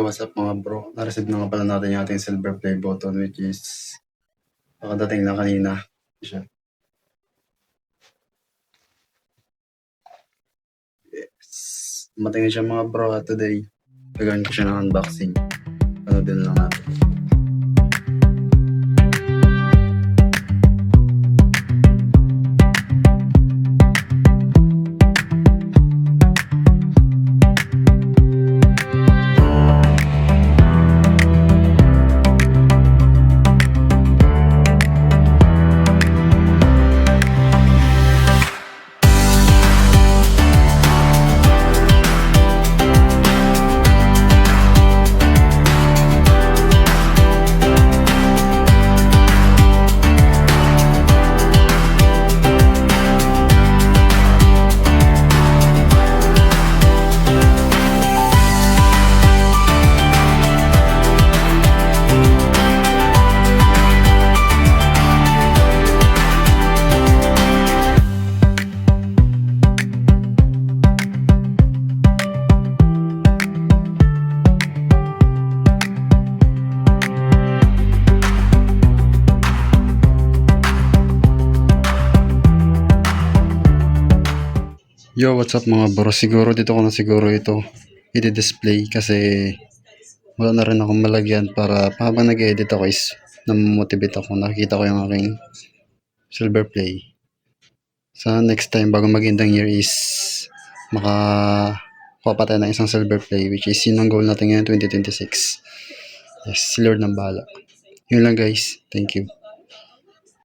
what's up mga bro? Na-receive na nga pala natin yung ating silver play button, which is nakadating lang kanina. Siya. Yes. Matingin siya mga bro at today. Gagawin ko siya ng unboxing. Ano din lang natin. Yo, what's up mga bro? Siguro dito ko na siguro ito i-display kasi wala na rin akong malagyan para habang nag-edit ako is namomotivate ako. Nakikita ko yung aking silver play. Sa next time bago mag-endang year is makakuha tayo ng isang silver play, which is yun ang goal natin ngayon 2026. Yes, si Lord nang bahala. Yun lang guys. Thank you.